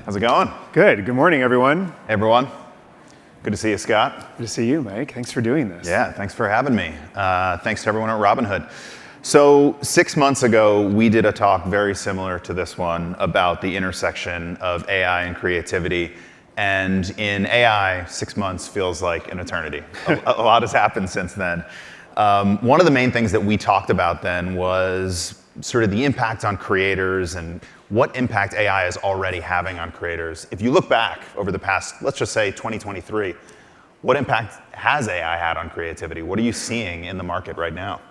How's it going? Good. Good morning, everyone. Hey, everyone. Good to see you, Scott. Good to see you, Mike. Thanks for doing this. Yeah, thanks for having me. Thanks to everyone at Robinhood. So 6 months ago, we did a talk very similar to this one about the intersection of AI and creativity. And in AI, 6 months feels like an eternity. A lot has happened since then. One of the main things that we talked about then was sort of the impact on creators and what impact AI is already having on creators. If you look back over the past, let's just say 2023, what impact has AI had on creativity? What are you seeing in the market right now?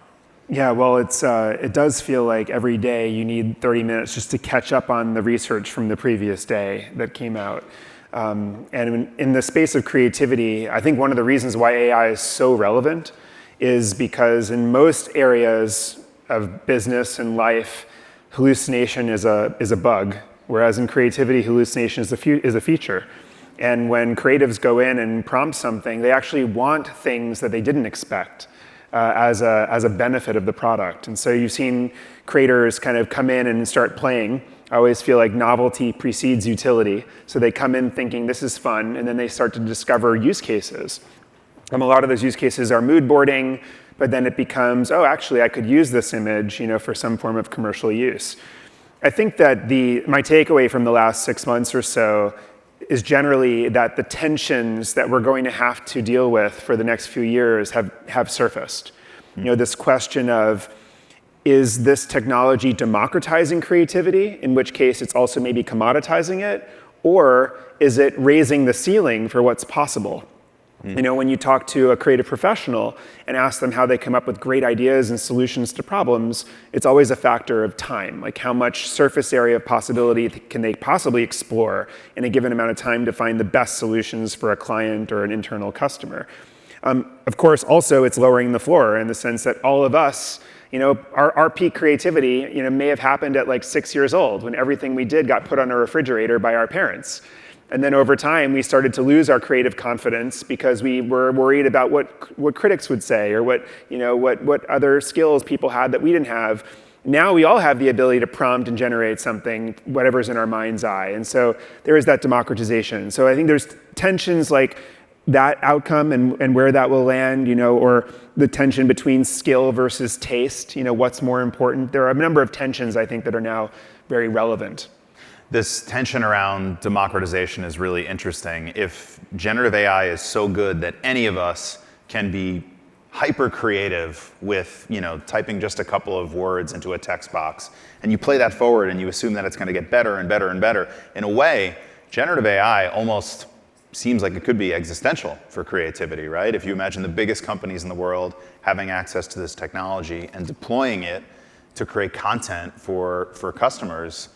Yeah, well, it does feel like every day you need 30 minutes just to catch up on the research from the previous day that came out. And in the space of creativity, I think one of the reasons why AI is so relevant is because in most areas of business and life, hallucination is a bug, whereas in creativity, hallucination is a feature. And when creatives go in and prompt something, they actually want things that they didn't expect as a benefit of the product. And so you've seen creators kind of come in and start playing. I always feel like novelty precedes utility. So they come in thinking this is fun, and then they start to discover use cases. A lot of those use cases are mood boarding, but then it becomes, oh, actually, I could use this image, for some form of commercial use. I think that my takeaway from the last 6 months or so is generally that the tensions that we're going to have to deal with for the next few years have surfaced. This question of, is this technology democratizing creativity, in which case it's also maybe commoditizing it, or is it raising the ceiling for what's possible? When you talk to a creative professional and ask them how they come up with great ideas and solutions to problems, it's always a factor of time. Like how much surface area of possibility can they possibly explore in a given amount of time to find the best solutions for a client or an internal customer. Of course, also it's lowering the floor in the sense that all of us, our peak creativity, may have happened at like 6 years old when everything we did got put on a refrigerator by our parents. And then over time, we started to lose our creative confidence because we were worried about what critics would say or what other skills people had that we didn't have. Now we all have the ability to prompt and generate something, whatever's in our mind's eye. And so there is that democratization. So I think there's tensions like that outcome and where that will land, or the tension between skill versus taste, what's more important. There are a number of tensions, I think, that are now very relevant. This tension around democratization is really interesting. If generative AI is so good that any of us can be hyper creative with, typing just a couple of words into a text box, and you play that forward and you assume that it's going to get better and better and better, in a way, generative AI almost seems like it could be existential for creativity, right? If you imagine the biggest companies in the world having access to this technology and deploying it to create content for customers,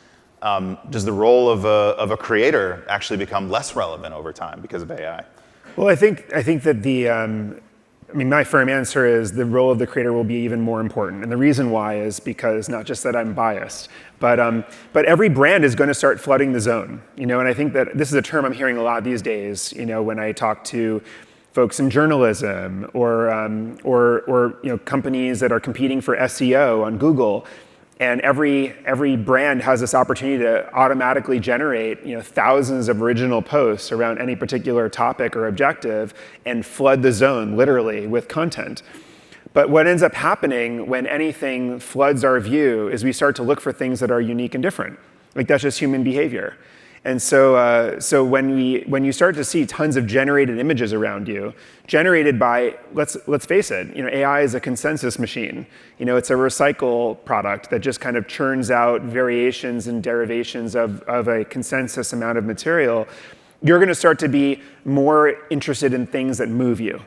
does the role of a creator actually become less relevant over time because of AI? Well, I think that my firm answer is the role of the creator will be even more important. And the reason why is because, not just that I'm biased, but every brand is going to start flooding the zone. And I think that this is a term I'm hearing a lot these days, when I talk to folks in journalism or companies that are competing for SEO on Google. And every brand has this opportunity to automatically generate thousands of original posts around any particular topic or objective and flood the zone literally with content. But what ends up happening when anything floods our view is we start to look for things that are unique and different. Like that's just human behavior. And so when you start to see tons of generated images around you, generated by, let's face it, AI is a consensus machine. It's a recycle product that just kind of churns out variations and derivations of a consensus amount of material. You're going to start to be more interested in things that move you.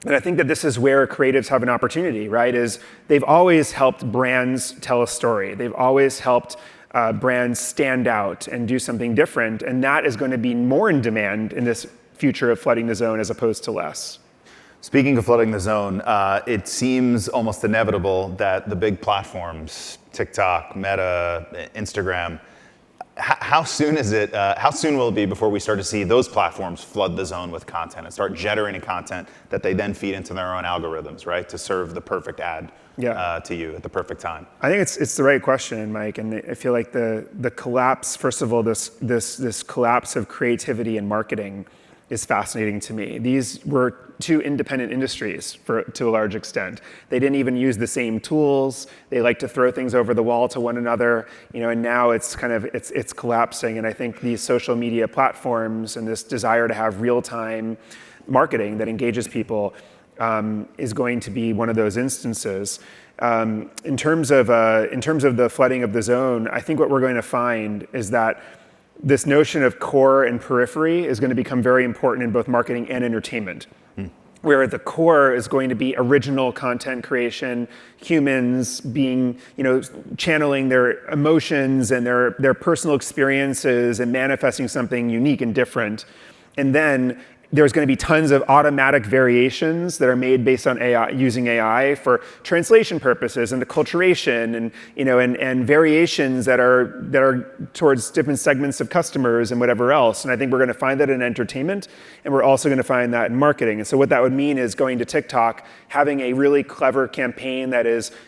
And I think that this is where creatives have an opportunity, right? Is they've always helped brands tell a story. They've always helped brands stand out and do something different. And that is going to be more in demand in this future of flooding the zone as opposed to less. Speaking of flooding the zone, it seems almost inevitable that the big platforms, TikTok, Meta, Instagram, how soon is it? How soon will it be before we start to see those platforms flood the zone with content and start generating content that they then feed into their own algorithms, right, to serve the perfect ad to you at the perfect time? I think it's the right question, Mike, and I feel like the collapse. First of all, this collapse of creativity and marketing is fascinating to me. These were two independent industries to a large extent. They didn't even use the same tools. They like to throw things over the wall to one another, and now it's it's collapsing. And I think these social media platforms and this desire to have real-time marketing that engages people is going to be one of those instances. In terms of the flooding of the zone, I think what we're going to find is that this notion of core and periphery is going to become very important in both marketing and entertainment, where the core is going to be original content creation, humans being, channeling their emotions and their personal experiences and manifesting something unique and different. And then there's going to be tons of automatic variations that are made based on AI, using AI for translation purposes and acculturation, and variations that are towards different segments of customers and whatever else. And I think we're going to find that in entertainment, and we're also going to find that in marketing. And so what that would mean is going to TikTok, having a really clever campaign that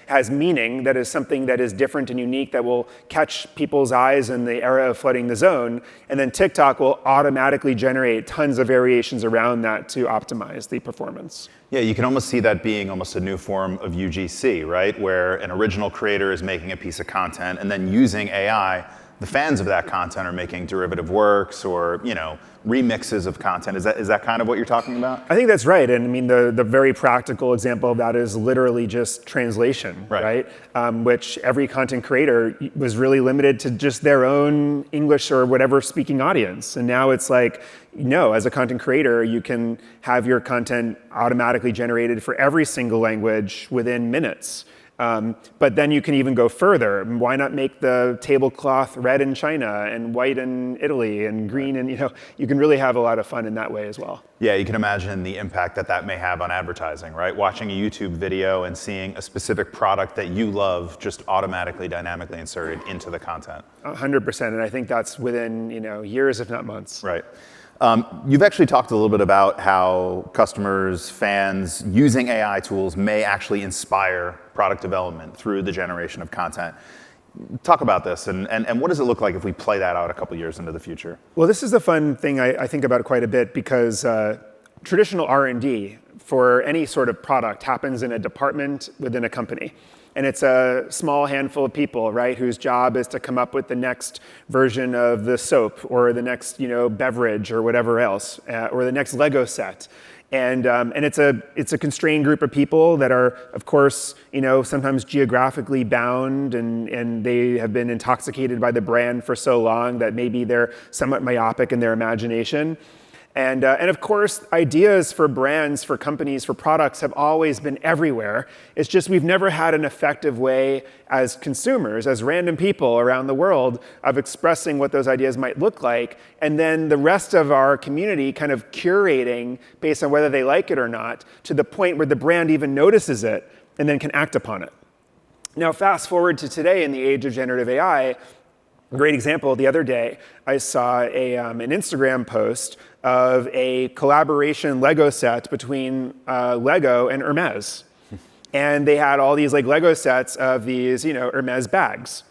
has meaning, that is something that is different and unique, that will catch people's eyes in the era of flooding the zone, and then TikTok will automatically generate tons of variations around that to optimize the performance. Yeah, you can almost see that being almost a new form of UGC, right? Where an original creator is making a piece of content and then using AI, the fans of that content are making derivative works or, remixes of content. Is that kind of what you're talking about? I think that's right. And I mean, the very practical example of that is literally just translation, right? Which every content creator was really limited to just their own English or whatever speaking audience. And now it's like, as a content creator, you can have your content automatically generated for every single language within minutes. But then you can even go further. Why not make the tablecloth red in China and white in Italy and green? And you can really have a lot of fun in that way as well. Yeah, you can imagine the impact that may have on advertising, right? Watching a YouTube video and seeing a specific product that you love just automatically, dynamically inserted into the content. 100%, and I think that's within years, if not months. Right. You've actually talked a little bit about how customers, fans, using AI tools may actually inspire product development through the generation of content. Talk about this, and what does it look like if we play that out a couple years into the future? Well, this is a fun thing I think about quite a bit because traditional R&D for any sort of product happens in a department within a company. And it's a small handful of people, right, whose job is to come up with the next version of the soap or the next, beverage or whatever else, or the next Lego set. And it's a constrained group of people that are, of course, sometimes geographically bound, and they have been intoxicated by the brand for so long that maybe they're somewhat myopic in their imagination. And of course, ideas for brands, for companies, for products have always been everywhere. It's just we've never had an effective way as consumers, as random people around the world, of expressing what those ideas might look like, and then the rest of our community kind of curating based on whether they like it or not, to the point where the brand even notices it and then can act upon it. Now, fast forward to today in the age of generative AI. A great example, the other day, I saw an Instagram post of a collaboration Lego set between Lego and Hermes. And they had all these Lego sets of these, Hermes bags.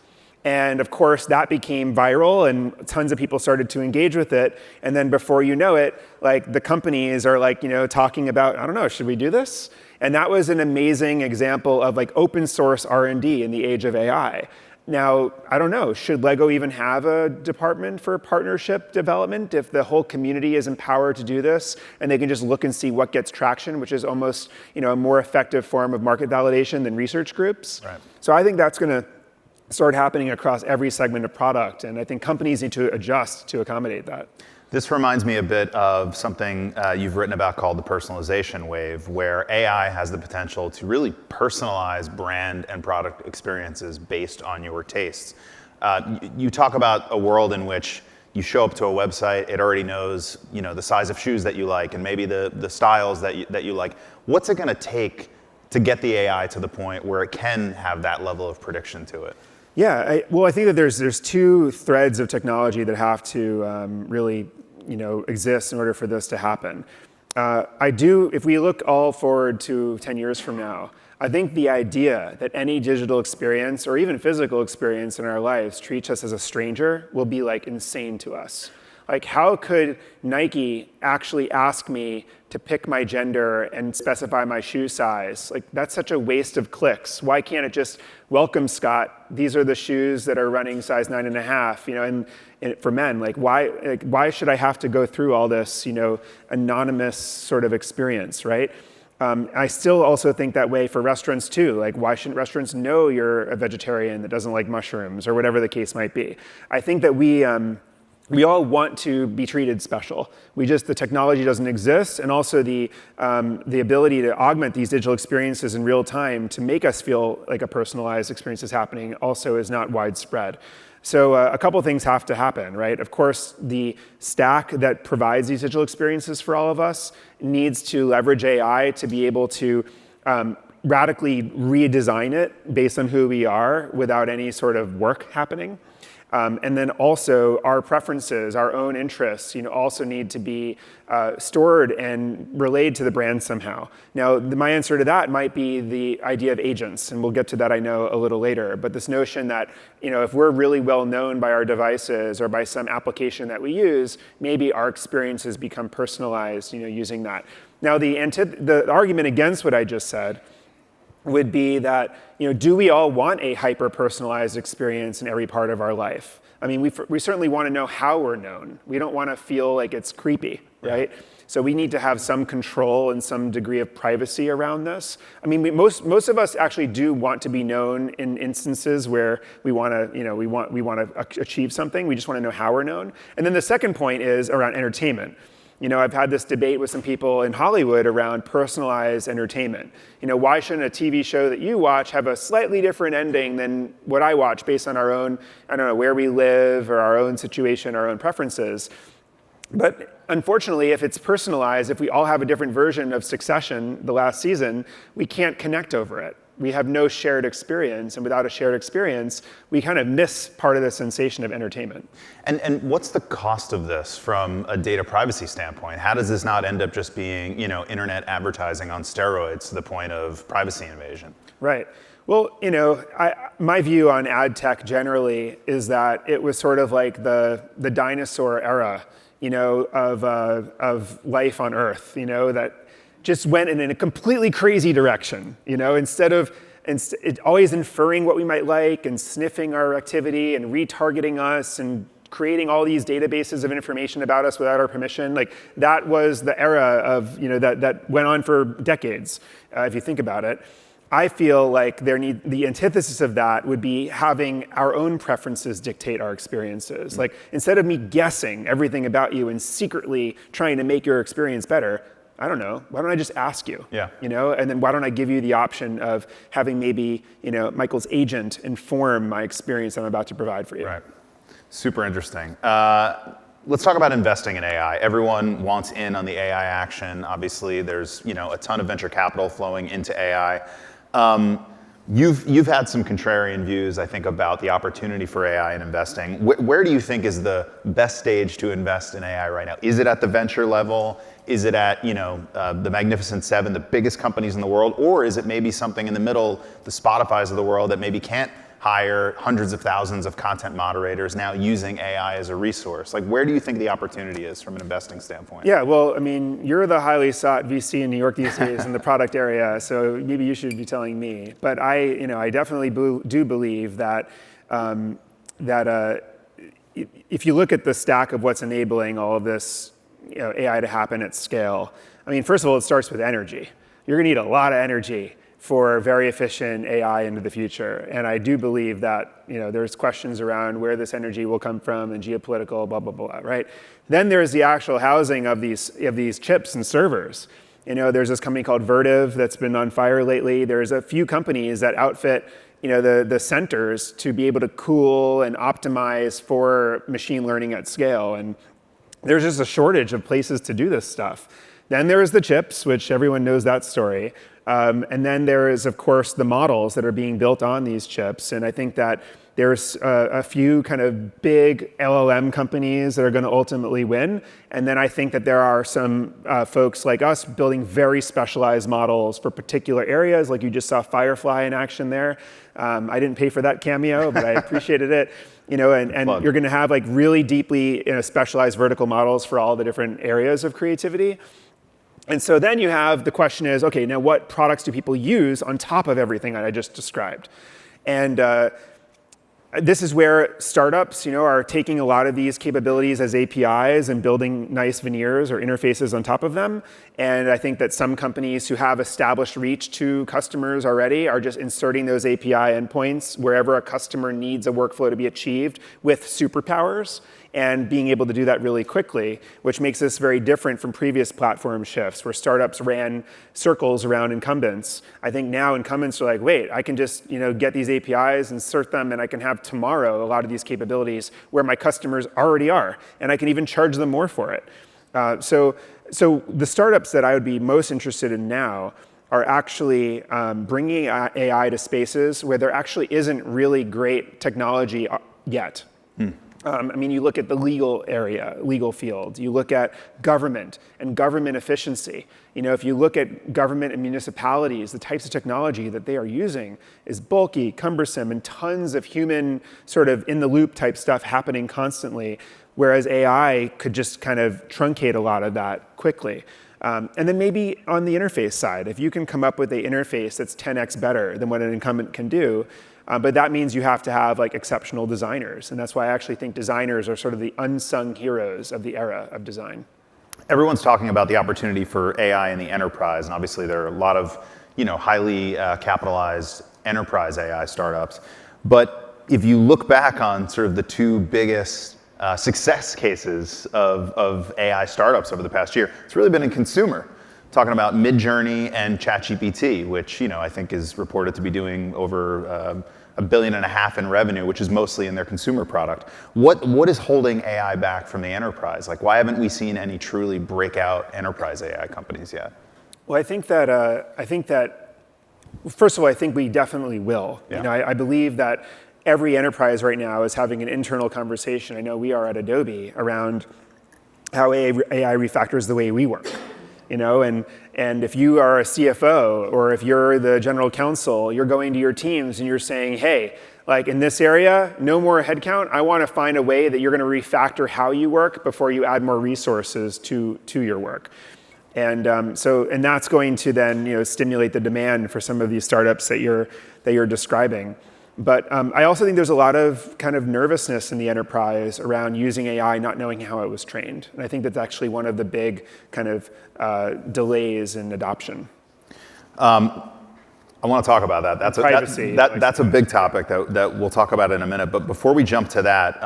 And of course, that became viral and tons of people started to engage with it. And then before you know it, the companies are talking about, I don't know, should we do this? And that was an amazing example of open source R&D in the age of AI. Now, I don't know, should Lego even have a department for partnership development if the whole community is empowered to do this and they can just look and see what gets traction, which is almost a more effective form of market validation than research groups? Right. So I think that's going to start happening across every segment of product, and I think companies need to adjust to accommodate that. This reminds me a bit of something you've written about called the Personalization Wave, where AI has the potential to really personalize brand and product experiences based on your tastes. You talk about a world in which you show up to a website, it already knows the size of shoes that you like and maybe the styles that you like. What's it going to take to get the AI to the point where it can have that level of prediction to it? Yeah, well, I think that there's two threads of technology that have to really, exist in order for this to happen. If we look all forward to 10 years from now, I think the idea that any digital experience or even physical experience in our lives treats us as a stranger will be like insane to us. Like, how could Nike actually ask me to pick my gender and specify my shoe size? Like, that's such a waste of clicks. Why can't it just, welcome, Scott, these are the shoes that are running size 9.5, and for men, why should I have to go through all this, anonymous sort of experience, right? I still also think that way for restaurants too. Like, why shouldn't restaurants know you're a vegetarian that doesn't like mushrooms or whatever the case might be? I think that we all want to be treated special. The technology doesn't exist, and also the ability to augment these digital experiences in real time to make us feel like a personalized experience is happening also is not widespread. So a couple things have to happen, right? Of course, the stack that provides these digital experiences for all of us needs to leverage AI to be able to radically redesign it based on who we are without any sort of work happening. And then also our preferences, our own interests, also need to be stored and relayed to the brand somehow. Now, my answer to that might be the idea of agents, and we'll get to that, I know, a little later. But this notion that, if we're really well known by our devices or by some application that we use, maybe our experiences become personalized, using that. Now, the argument against what I just said would be that, do we all want a hyper-personalized experience in every part of our life? I mean, we certainly want to know how we're known. We don't want to feel like it's creepy, right? Yeah. So we need to have some control and some degree of privacy around this. I mean, most of us actually do want to be known in instances where we want to achieve something. We just want to know how we're known. And then the second point is around entertainment. I've had this debate with some people in Hollywood around personalized entertainment. Why shouldn't a TV show that you watch have a slightly different ending than what I watch based on our own, where we live or our own situation, our own preferences? But unfortunately, if it's personalized, if we all have a different version of Succession the last season, we can't connect over it. We have no shared experience, and without a shared experience, we kind of miss part of the sensation of entertainment. And what's the cost of this from a data privacy standpoint? How does this not end up just being, internet advertising on steroids to the point of privacy invasion? Right. Well, my view on ad tech generally is that it was sort of like the dinosaur era, of life on Earth, that just went in a completely crazy direction, instead of always inferring what we might like and sniffing our activity and retargeting us and creating all these databases of information about us without our permission. Like, that was the era of, that went on for decades, if you think about it. I feel like the antithesis of that would be having our own preferences dictate our experiences. Like, instead of me guessing everything about you and secretly trying to make your experience better, I don't know, why don't I just ask you? Yeah. And then why don't I give you the option of having maybe, Michael's agent inform my experience I'm about to provide for you. Right. Super interesting. Let's talk about investing in AI. Everyone wants in on the AI action. Obviously, there's, a ton of venture capital flowing into AI. You've had some contrarian views, I think, about the opportunity for AI and investing. Where do you think is the best stage to invest in AI right now? Is it at the venture level? Is it at the Magnificent Seven, the biggest companies in the world? Or is it maybe something in the middle, the Spotifys of the world that maybe can't hire hundreds of thousands of content moderators now using AI as a resource? Like, where do you think the opportunity is from an investing standpoint? Yeah, well, I mean, you're the highly sought VC in New York these days in the product area, so maybe you should be telling me. But I definitely do believe that if you look at the stack of what's enabling all of this, AI to happen at scale, I mean, first of all, it starts with energy. You're going to need a lot of energy for very efficient AI into the future. And I do believe that there's questions around where this energy will come from and geopolitical, blah, blah, blah, right? Then there's the actual housing of these chips and servers. There's this company called Vertiv that's been on fire lately. There's a few companies that outfit the centers to be able to cool and optimize for machine learning at scale. And there's just a shortage of places to do this stuff. Then there's the chips, which everyone knows that story. And then there is, of course, the models that are being built on these chips. And I think that there's a few kind of big LLM companies that are going to ultimately win. And then I think that there are some folks like us building very specialized models for particular areas, like you just saw Firefly in action there. I didn't pay for that cameo, but I appreciated it. And you're going to have like really deeply specialized vertical models for all the different areas of creativity. And so then you have the question is, okay, now what products do people use on top of everything that I just described? And this is where startups, are taking a lot of these capabilities as APIs and building nice veneers or interfaces on top of them. And I think that some companies who have established reach to customers already are just inserting those API endpoints wherever a customer needs a workflow to be achieved with superpowers and being able to do that really quickly, which makes this very different from previous platform shifts where startups ran circles around incumbents. I think now incumbents are like, wait, I can just get these APIs, insert them, and I can have tomorrow a lot of these capabilities where my customers already are, and I can even charge them more for it. So the startups that I would be most interested in now are actually bringing AI to spaces where there actually isn't really great technology yet. You look at the legal area, legal field. You look at government and government efficiency. If you look at government and municipalities, the types of technology that they are using is bulky, cumbersome, and tons of human sort of in-the-loop type stuff happening constantly, whereas AI could just kind of truncate a lot of that quickly. And then maybe on the interface side, if you can come up with an interface that's 10x better than what an incumbent can do, but that means you have to have like exceptional designers. And that's why I actually think designers are sort of the unsung heroes of the era of design. Everyone's talking about the opportunity for AI in the enterprise. And obviously there are a lot of highly capitalized enterprise AI startups. But if you look back on sort of the two biggest success cases of AI startups over the past year, it's really been in consumer. Talking about Midjourney and ChatGPT, which I think is reported to be doing over $1.5 billion in revenue, which is mostly in their consumer product. What is holding AI back from the enterprise? Like, why haven't we seen any truly breakout enterprise AI companies yet? Well, I think that first of all, I think we definitely will. Yeah. I believe that every enterprise right now is having an internal conversation. I know we are at Adobe around how AI refactors the way we work. And if you are a CFO or if you're the general counsel, you're going to your teams and you're saying, hey, like in this area, no more headcount. I want to find a way that you're going to refactor how you work before you add more resources to your work. And and that's going to then stimulate the demand for some of these startups that you're describing. But I also think there's a lot of kind of nervousness in the enterprise around using AI, not knowing how it was trained. And I think that's actually one of the big kind of delays in adoption. I want to talk about that. That's a big topic that we'll talk about in a minute. But before we jump to that,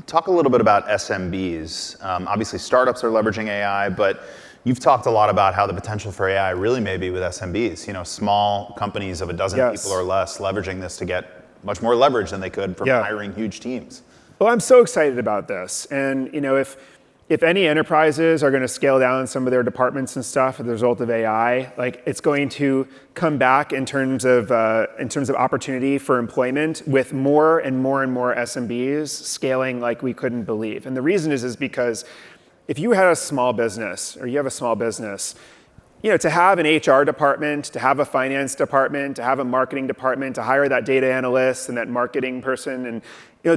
talk a little bit about SMBs. Obviously, startups are leveraging AI, but you've talked a lot about how the potential for AI really may be with SMBs. Small companies of a dozen Yes. people or less leveraging this to get much more leverage than they could from hiring huge teams. Well, I'm so excited about this. And if any enterprises are going to scale down some of their departments and stuff as a result of AI, like it's going to come back in terms of opportunity for employment with more and more and more SMBs scaling like we couldn't believe. And the reason is because if you had a small business or you have a small business, to have an HR department, to have a finance department, to have a marketing department, to hire that data analyst and that marketing person, and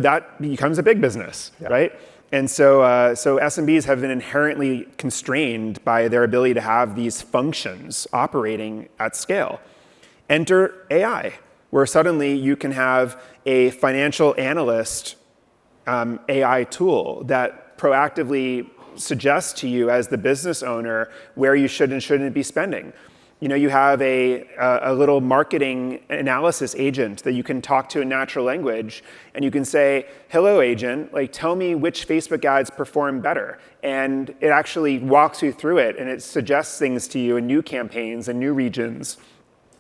that becomes a big business, right? And so SMBs have been inherently constrained by their ability to have these functions operating at scale. Enter AI, where suddenly you can have a financial analyst AI tool that proactively suggests to you as the business owner where you should and shouldn't be spending. You have a little marketing analysis agent that you can talk to in natural language, and you can say, hello, agent, like tell me which Facebook ads perform better. And it actually walks you through it, and it suggests things to you in new campaigns and new regions.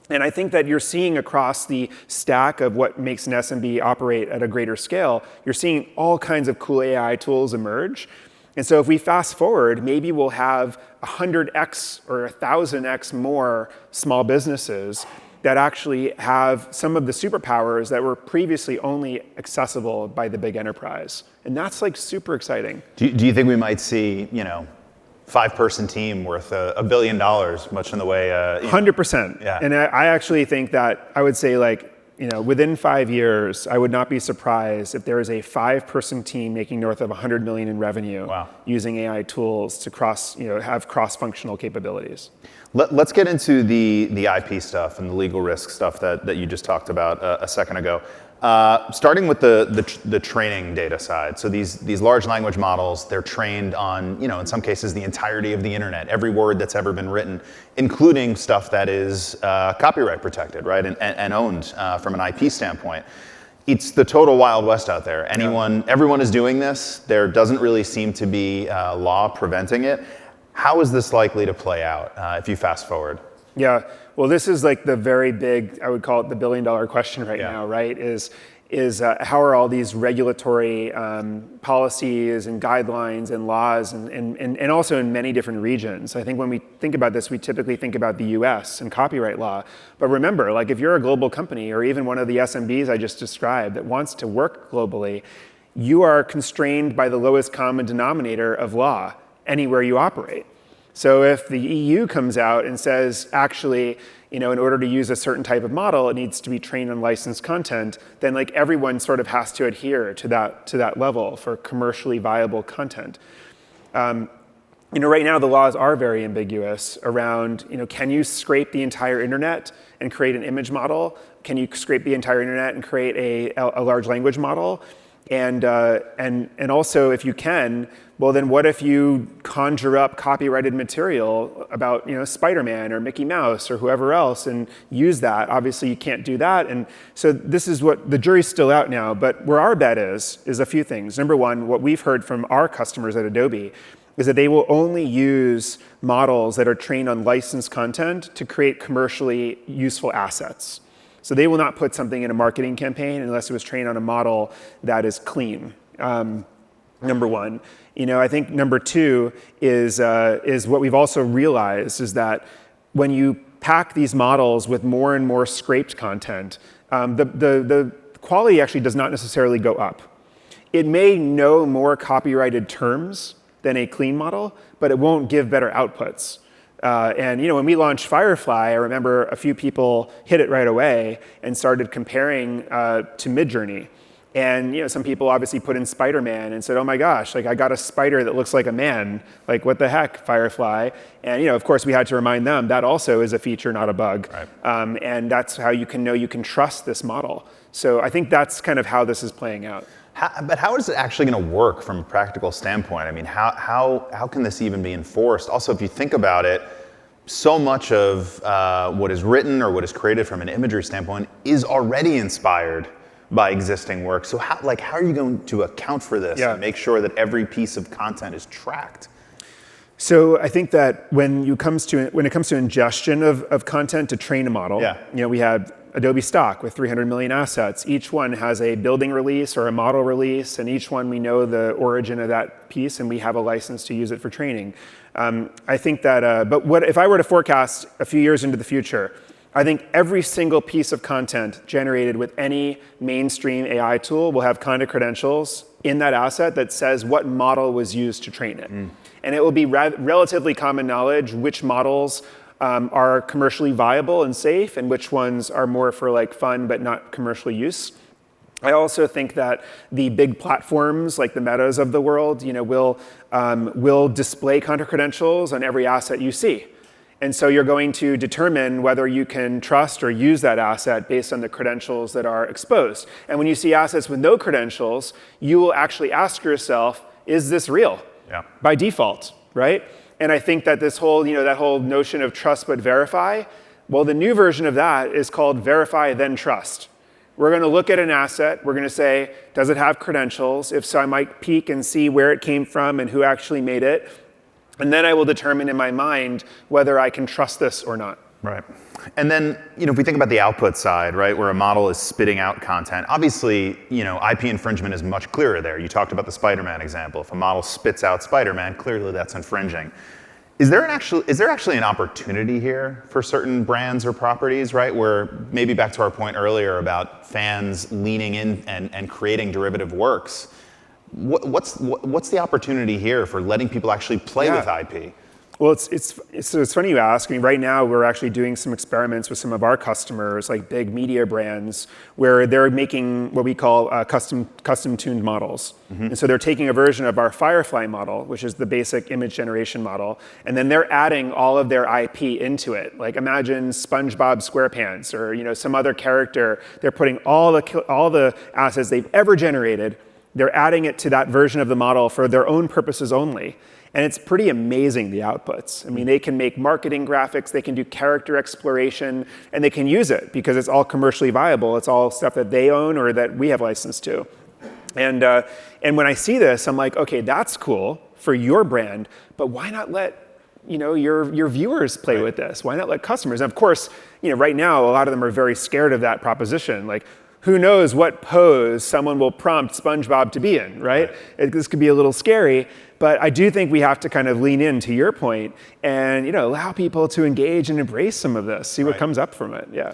And I think that you're seeing across the stack of what makes an SMB operate at a greater scale, you're seeing all kinds of cool AI tools emerge. And so if we fast forward, maybe we'll have 100x or 1,000x more small businesses that actually have some of the superpowers that were previously only accessible by the big enterprise. And that's like super exciting. Do you think we might see, 5-person team worth $1 billion, much in the way? 100%. Yeah. And I actually think that I would say within 5 years, I would not be surprised if there is a 5-person team making north of 100 million in revenue using AI tools to have cross-functional capabilities. Let's get into the IP stuff and the legal risk stuff that you just talked about a second ago. Starting with the training data side. So these large language models, they're trained on, in some cases, the entirety of the internet, every word that's ever been written, including stuff that is copyright protected, right, and owned from an IP standpoint. It's the total Wild West out there. Everyone is doing this. There doesn't really seem to be law preventing it. How is this likely to play out if you fast forward? Yeah, well, this is like the very big, I would call it the billion-dollar question right now, right? Is how are all these regulatory policies and guidelines and laws and also in many different regions. I think when we think about this, we typically think about the US and copyright law. But remember, like if you're a global company or even one of the SMBs I just described that wants to work globally, you are constrained by the lowest common denominator of law anywhere you operate. So if the EU comes out and says, actually, in order to use a certain type of model, it needs to be trained on licensed content, then like everyone sort of has to adhere to that level for commercially viable content. Right now the laws are very ambiguous around, can you scrape the entire internet and create an image model? Can you scrape the entire internet and create a large language model? And also, if you can, well, then what if you conjure up copyrighted material about, Spider-Man or Mickey Mouse or whoever else and use that? Obviously, you can't do that. And so this is what the jury's still out now. But where our bet is a few things. Number one, what we've heard from our customers at Adobe is that they will only use models that are trained on licensed content to create commercially useful assets. So they will not put something in a marketing campaign unless it was trained on a model that is clean. Number one. I think number two is what we've also realized is that when you pack these models with more and more scraped content, the quality actually does not necessarily go up. It may know more copyrighted terms than a clean model, but it won't give better outputs. When we launched Firefly, I remember a few people hit it right away and started comparing to Midjourney. And some people obviously put in Spider-Man and said, oh my gosh, like I got a spider that looks like a man. Like what the heck, Firefly? And of course we had to remind them that also is a feature, not a bug. Right. And that's how you can know you can trust this model. So I think that's kind of how this is playing out. But how is it actually going to work from a practical standpoint? I mean, how can this even be enforced? Also, if you think about it, so much of what is written or what is created from an imagery standpoint is already inspired by existing work. So how are you going to account for this and make sure that every piece of content is tracked? So I think that when it comes to ingestion of content to train a model, we have Adobe stock with 300 million assets. Each one has a building release or a model release, and each one we know the origin of that piece, and we have a license to use it for training. I think that, but if I were to forecast a few years into the future, I think every single piece of content generated with any mainstream AI tool will have content credentials in that asset that says what model was used to train it. And it will be relatively common knowledge which models are commercially viable and safe and which ones are more for like fun but not commercial use. I also think that the big platforms like the Metas of the world will display content credentials on every asset you see. And so you're going to determine whether you can trust or use that asset based on the credentials that are exposed. And when you see assets with no credentials, you will actually ask yourself, is this real? By default, right? And I think that this whole, that whole notion of trust but verify, well, the new version of that is called verify then trust. We're going to look at an asset. We're going to say, does it have credentials? If so, I might peek and see where it came from and who actually made it. And then I will determine in my mind whether I can trust this or not. Right. And then, if we think about the output side, right, where a model is spitting out content, obviously, IP infringement is much clearer there. You talked about the Spider-Man example. If a model spits out Spider-Man, clearly that's infringing. Is there actually an opportunity here for certain brands or properties, right? Where maybe back to our point earlier about fans leaning in and creating derivative works. What's the opportunity here for letting people actually play with IP? Well, it's funny you ask. I mean, right now we're actually doing some experiments with some of our customers, like big media brands, where they're making what we call custom tuned models. And so they're taking a version of our Firefly model, which is the basic image generation model, and then they're adding all of their IP into it. Like imagine SpongeBob SquarePants or some other character. They're putting all the assets they've ever generated. They're adding it to that version of the model for their own purposes only. And it's pretty amazing, the outputs. I mean, they can make marketing graphics, they can do character exploration, and they can use it because it's all commercially viable. It's all stuff that they own or that we have license to. And when I see this, I'm like, okay, that's cool for your brand, but why not let your viewers play with this? Why not let customers? And of course, right now, a lot of them are very scared of that proposition. Like, who knows what pose someone will prompt SpongeBob to be in, right? This could be a little scary, but I do think we have to kind of lean in, to your point, and allow people to engage and embrace some of this, see what comes up from it. Yeah.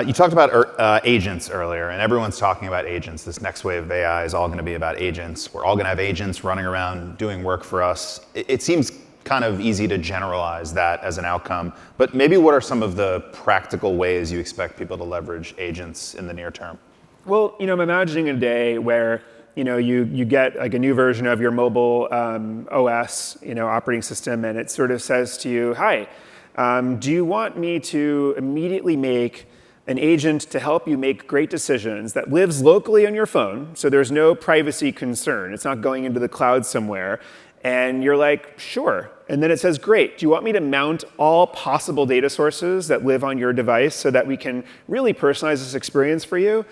You talked about agents earlier, and everyone's talking about agents. This next wave of AI is all going to be about agents. We're all going to have agents running around doing work for us. It seems kind of easy to generalize that as an outcome, but maybe what are some of the practical ways you expect people to leverage agents in the near term? Well, I'm imagining a day where you get like a new version of your mobile OS, operating system, and it sort of says to you, "Hi, do you want me to immediately make an agent to help you make great decisions that lives locally on your phone, so there's no privacy concern. It's not going into the cloud somewhere." And you're like, "Sure." And then it says, "Great. Do you want me to mount all possible data sources that live on your device so that we can really personalize this experience for you?"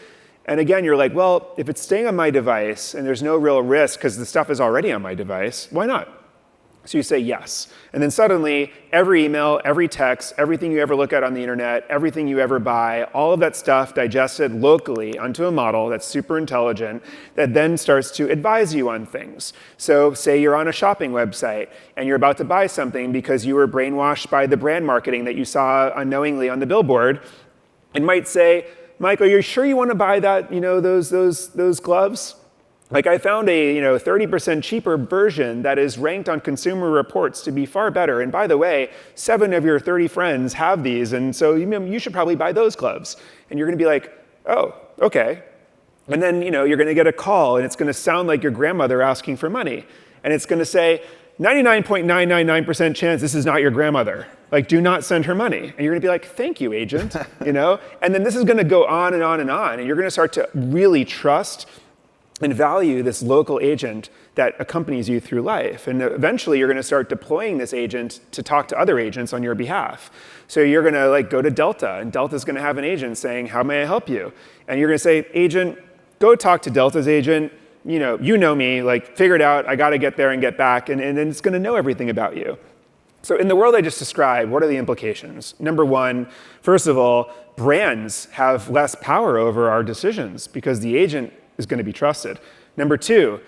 And again, you're like, well, if it's staying on my device and there's no real risk because the stuff is already on my device, why not? So you say yes. And then suddenly, every email, every text, everything you ever look at on the internet, everything you ever buy, all of that stuff digested locally onto a model that's super intelligent that then starts to advise you on things. So say you're on a shopping website and you're about to buy something because you were brainwashed by the brand marketing that you saw unknowingly on the billboard. It might say, "Mike, are you sure you want to buy that, those gloves? Like I found a 30% cheaper version that is ranked on Consumer Reports to be far better. And by the way, 7 of your 30 friends have these, and so you should probably buy those gloves." And you're going to be like, "Oh, okay." And then you're going to get a call, and it's going to sound like your grandmother asking for money, and it's going to say, 99.999% chance this is not your grandmother. Like, do not send her money. And you're going to be like, "Thank you, agent." And then this is going to go on and on and on, and you're going to start to really trust and value this local agent that accompanies you through life. And eventually, you're going to start deploying this agent to talk to other agents on your behalf. So you're going to go to Delta, and Delta's going to have an agent saying, "How may I help you?" And you're going to say, "Agent, go talk to Delta's agent. You know me, figure it out. I got to get there and get back." And then it's going to know everything about you. So in the world I just described, what are the implications? Number one, first of all, brands have less power over our decisions because the agent is going to be trusted. Number two,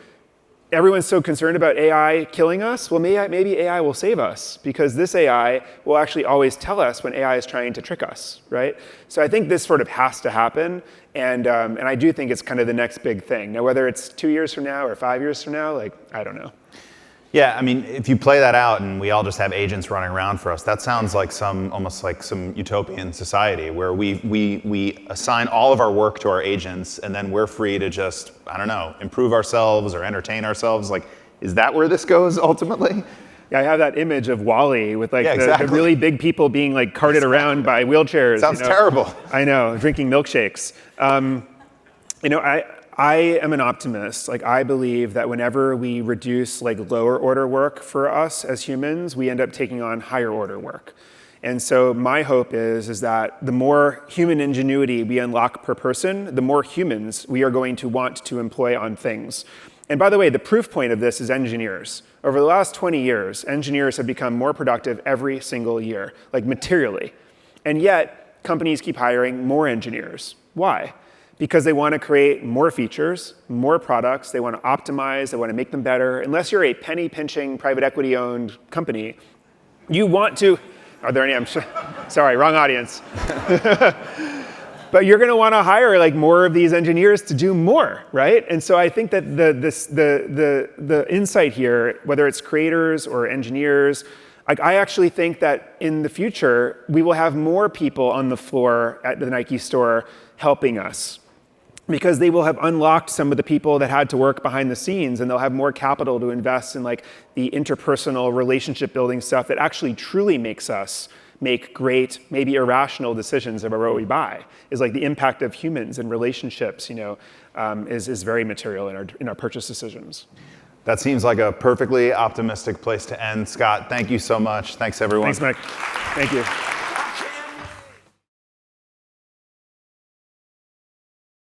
everyone's so concerned about AI killing us. Well, maybe AI will save us because this AI will actually always tell us when AI is trying to trick us, right? So I think this sort of has to happen, and I do think it's kind of the next big thing. Now, whether it's 2 years from now or 5 years from now, I don't know. Yeah, I mean, if you play that out and we all just have agents running around for us, that sounds like almost like some utopian society where we assign all of our work to our agents and then we're free to just, I don't know, improve ourselves or entertain ourselves. Is that where this goes ultimately? Yeah, I have that image of WALL-E with the really big people being carted around by wheelchairs. Sounds terrible. I know, drinking milkshakes. I am an optimist. I believe that whenever we reduce lower order work for us as humans, we end up taking on higher order work. And so my hope is that the more human ingenuity we unlock per person, the more humans we are going to want to employ on things. And by the way, the proof point of this is engineers. Over the last 20 years, engineers have become more productive every single year, materially. And yet, companies keep hiring more engineers. Why? Because they want to create more features, more products, they want to optimize, they want to make them better. Unless you're a penny-pinching, private equity-owned company, You want to, are there any, I'm sorry, wrong audience. But you're going to want to hire like more of these engineers to do more, right? And so I think that the insight here, whether it's creators or engineers, like I actually think that in the future, we will have more people on the floor at the Nike store helping us, because they will have unlocked some of the people that had to work behind the scenes, and they'll have more capital to invest in like the interpersonal relationship building stuff that actually truly makes us make great, maybe irrational decisions about what we buy. Is like the impact of humans and relationships, is very material in our purchase decisions. That seems like a perfectly optimistic place to end. Scott, thank you so much. Thanks, everyone. Thanks, Mike. Thank you.